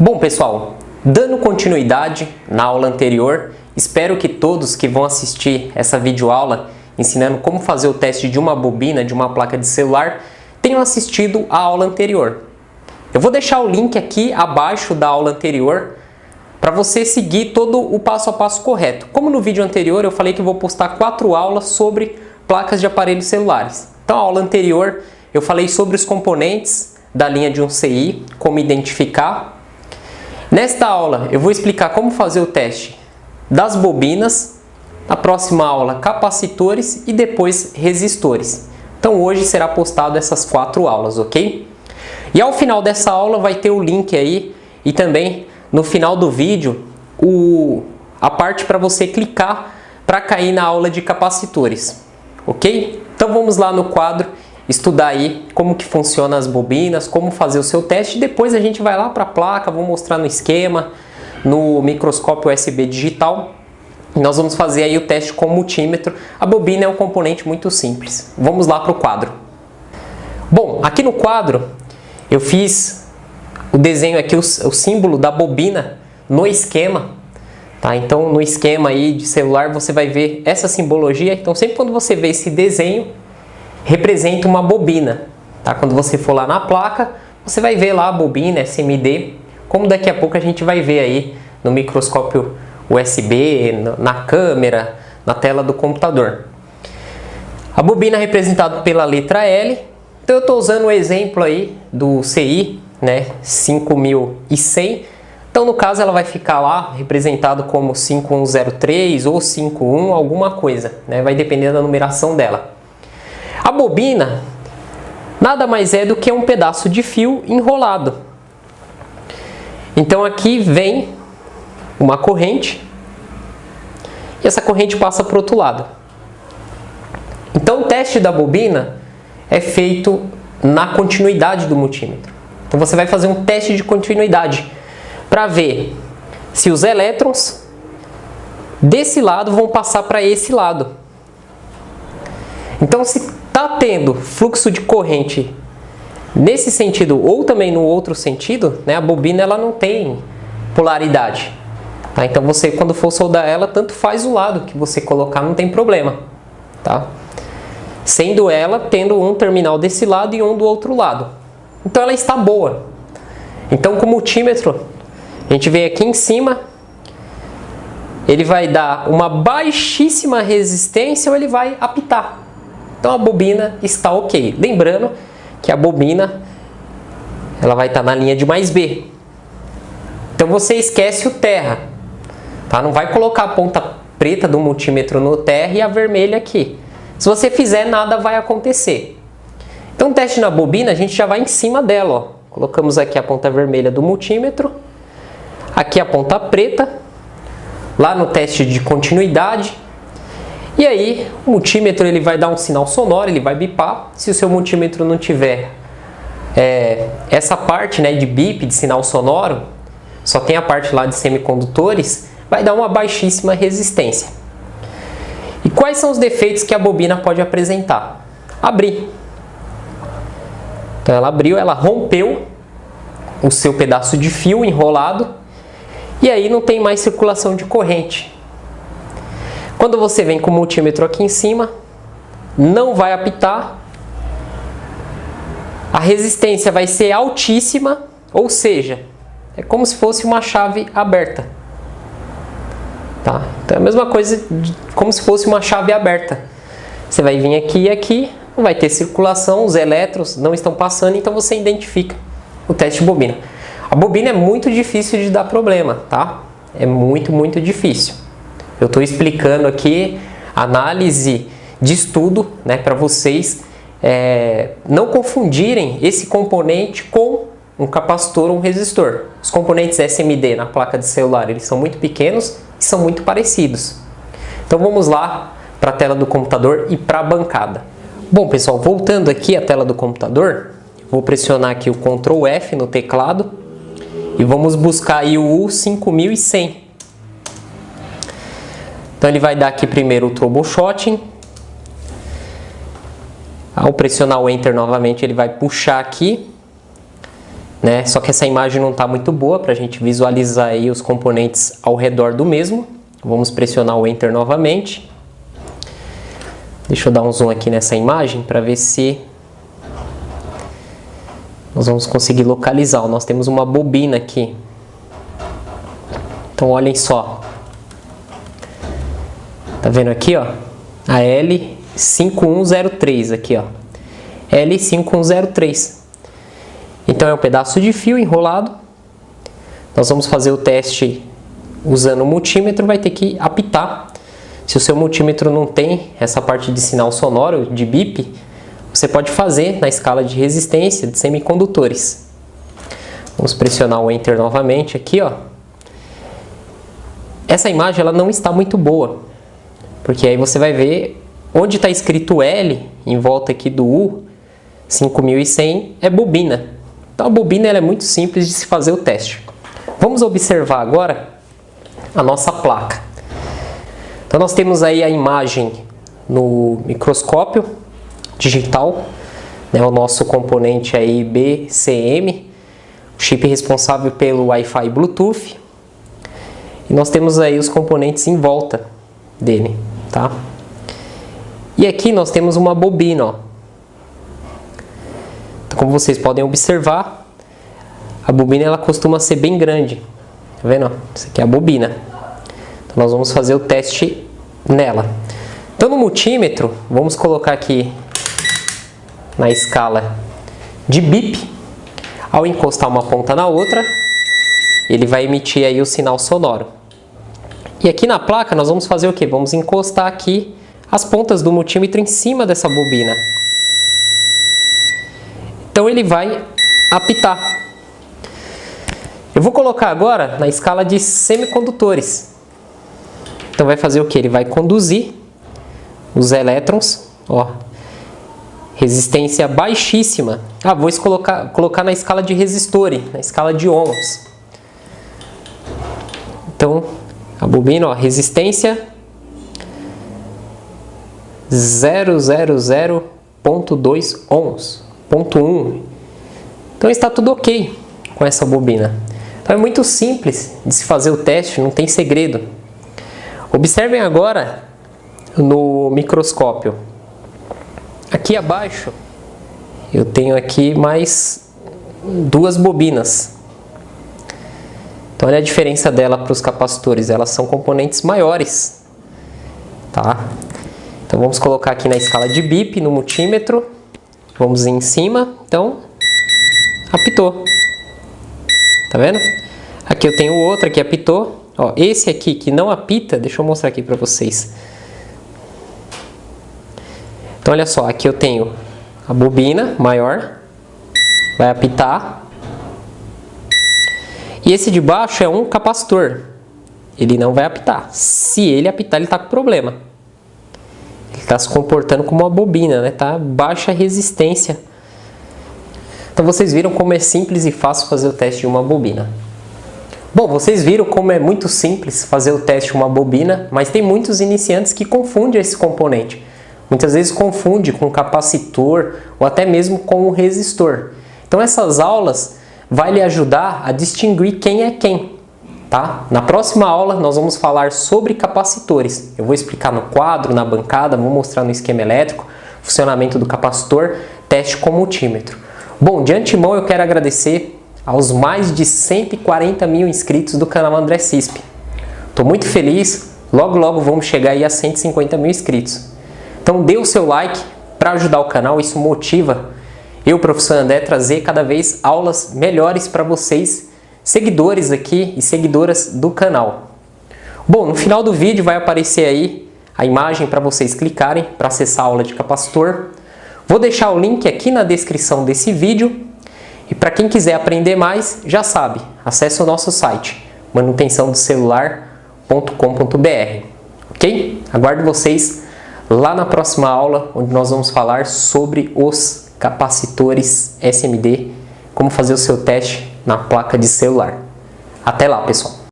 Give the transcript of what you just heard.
Bom, pessoal, dando continuidade na aula anterior, espero que todos que vão assistir essa videoaula ensinando como fazer o teste de uma bobina de uma placa de celular tenham assistido a aula anterior. Eu vou deixar o link aqui abaixo da aula anterior para você seguir todo o passo a passo correto. Como no vídeo anterior eu falei que eu vou postar 4 aulas sobre placas de aparelhos celulares. Então, a aula anterior eu falei sobre os componentes da linha de um CI, como identificar. Nesta aula eu vou explicar como fazer o teste das bobinas, na próxima aula capacitores e depois resistores. Então hoje será postado essas 4 aulas, ok? E ao final dessa aula vai ter o link aí e também no final do vídeo a parte para você clicar para cair na aula de capacitores, ok? Então vamos lá no quadro estudar aí como que funciona as bobinas, como fazer o seu teste. Depois a gente vai lá para a placa, vou mostrar no esquema, no microscópio USB digital. E nós vamos fazer aí o teste com o multímetro. A bobina é um componente muito simples. Vamos lá para o quadro. Bom, aqui no quadro eu fiz o desenho aqui, o símbolo da bobina no esquema. Tá? Então no esquema aí de celular você vai ver essa simbologia. Então sempre quando você vê esse desenho, representa uma bobina, tá? Quando você for lá na placa, você vai ver lá a bobina SMD, como daqui a pouco a gente vai ver aí no microscópio USB, na câmera, na tela do computador. A bobina é representada pela letra L, então eu estou usando o exemplo aí do CI, né, 5100, então no caso ela vai ficar lá representado como 5103 ou 51 alguma coisa, né, vai depender da numeração dela. A bobina nada mais é do que um pedaço de fio enrolado. Então aqui vem uma corrente e essa corrente passa para o outro lado. Então o teste da bobina é feito na continuidade do multímetro. Então você vai fazer um teste de continuidade para ver se os elétrons desse lado vão passar para esse lado. Então se está tendo fluxo de corrente nesse sentido ou também no outro sentido, né, a bobina ela não tem polaridade. Tá? Então você, quando for soldar ela, tanto faz o lado que você colocar, não tem problema. Tá? Sendo ela tendo um terminal desse lado e um do outro lado. Então ela está boa. Então com o multímetro, a gente vem aqui em cima, ele vai dar uma baixíssima resistência ou ele vai apitar. Então a bobina está ok. Lembrando que a bobina ela vai estar na linha de mais B. Então você esquece o terra. Tá? Não vai colocar a ponta preta do multímetro no terra e a vermelha aqui. Se você fizer, nada vai acontecer. Então o teste na bobina a gente já vai em cima dela. Ó. Colocamos aqui a ponta vermelha do multímetro. Aqui a ponta preta. Lá no teste de continuidade. E aí, o multímetro ele vai dar um sinal sonoro, ele vai bipar. Se o seu multímetro não tiver essa parte, né, de bip, de sinal sonoro, só tem a parte lá de semicondutores, vai dar uma baixíssima resistência. E quais são os defeitos que a bobina pode apresentar? Abrir. Então ela abriu, ela rompeu o seu pedaço de fio enrolado e aí não tem mais circulação de corrente. Quando você vem com o multímetro aqui em cima, não vai apitar, a resistência vai ser altíssima, ou seja, é como se fosse uma chave aberta. Tá? Então é a mesma coisa como se fosse uma chave aberta. Você vai vir aqui e aqui, não vai ter circulação, os elétrons não estão passando, então você identifica o teste de bobina. A bobina é muito difícil de dar problema, tá? É muito difícil. Eu estou explicando aqui análise de estudo, né, para vocês não confundirem esse componente com um capacitor ou um resistor. Os componentes SMD na placa de celular eles são muito pequenos e são muito parecidos. Então vamos lá para a tela do computador e para a bancada. Bom pessoal, voltando aqui à tela do computador, vou pressionar aqui o Ctrl F no teclado e vamos buscar aí o U5100. Então ele vai dar aqui primeiro o troubleshooting. Ao pressionar o Enter novamente ele vai puxar aqui né? Só que essa imagem não está muito boa para a gente visualizar aí os componentes ao redor do mesmo. Vamos pressionar o Enter novamente. Deixa eu dar um zoom aqui nessa imagem para ver se nós vamos conseguir localizar. Nós temos uma bobina aqui. Então olhem só. Tá vendo aqui, ó? A L5103 aqui, ó. L5103. Então é um pedaço de fio enrolado. Nós vamos fazer o teste usando o multímetro, vai ter que apitar. Se o seu multímetro não tem essa parte de sinal sonoro, de bip, você pode fazer na escala de resistência de semicondutores. Vamos pressionar o Enter novamente aqui, ó. Essa imagem ela não está muito boa, porque aí você vai ver onde está escrito L, em volta aqui do U, 5100 é bobina. Então a bobina ela é muito simples de se fazer o teste. Vamos observar agora a nossa placa. Então nós temos aí a imagem no microscópio digital, né, o nosso componente aí BCM, o chip responsável pelo Wi-Fi e Bluetooth. E nós temos aí os componentes em volta dele, tá? E aqui nós temos uma bobina, ó. Então, como vocês podem observar, a bobina ela costuma ser bem grande. Tá vendo? Essa aqui é a bobina. Então nós vamos fazer o teste nela. Então no multímetro, vamos colocar aqui na escala de bip. Ao encostar uma ponta na outra, ele vai emitir aí o sinal sonoro. E aqui na placa nós vamos fazer o quê? Vamos encostar aqui as pontas do multímetro em cima dessa bobina. Então ele vai apitar. Eu vou colocar agora na escala de semicondutores. Então vai fazer o que? Ele vai conduzir os elétrons, ó, resistência baixíssima. Ah, vou colocar na escala de resistores, na escala de ohms. Então a bobina, ó, resistência 000.2 ohms, 0.1. Então está tudo ok com essa bobina. Então é muito simples de se fazer o teste, não tem segredo. Observem agora no microscópio. Aqui abaixo eu tenho aqui mais duas bobinas. Então olha a diferença dela para os capacitores, elas são componentes maiores, tá? Então vamos colocar aqui na escala de bip no multímetro, vamos em cima, então apitou, tá vendo? Aqui eu tenho outro que apitou, ó, esse aqui que não apita, deixa eu mostrar aqui para vocês. Então olha só, aqui eu tenho a bobina maior, vai apitar. E esse de baixo é um capacitor, ele não vai apitar. Se ele apitar, ele está com problema. Ele está se comportando como uma bobina, né? Tá baixa resistência. Então vocês viram como é simples e fácil fazer o teste de uma bobina. Bom, vocês viram como é muito simples fazer o teste de uma bobina, mas tem muitos iniciantes que confundem esse componente. Muitas vezes confunde com capacitor ou até mesmo com o resistor. Então essas aulas vai lhe ajudar a distinguir quem é quem, tá? Na próxima aula nós vamos falar sobre capacitores. Eu vou explicar no quadro, na bancada, vou mostrar no esquema elétrico, funcionamento do capacitor, teste com multímetro. Bom, de antemão eu quero agradecer aos mais de 140 mil inscritos do canal André Cisp. Estou muito feliz, logo logo vamos chegar aí a 150 mil inscritos. Então dê o seu like para ajudar o canal, isso motiva eu, professor André, trazer cada vez aulas melhores para vocês, seguidores aqui e seguidoras do canal. Bom, no final do vídeo vai aparecer aí a imagem para vocês clicarem para acessar a aula de capacitor. Vou deixar o link aqui na descrição desse vídeo. E para quem quiser aprender mais, já sabe, acesse o nosso site, manutençãodocelular.com.br. Ok? Aguardo vocês lá na próxima aula, onde nós vamos falar sobre os capacitores SMD, como fazer o seu teste na placa de celular. Até lá, pessoal!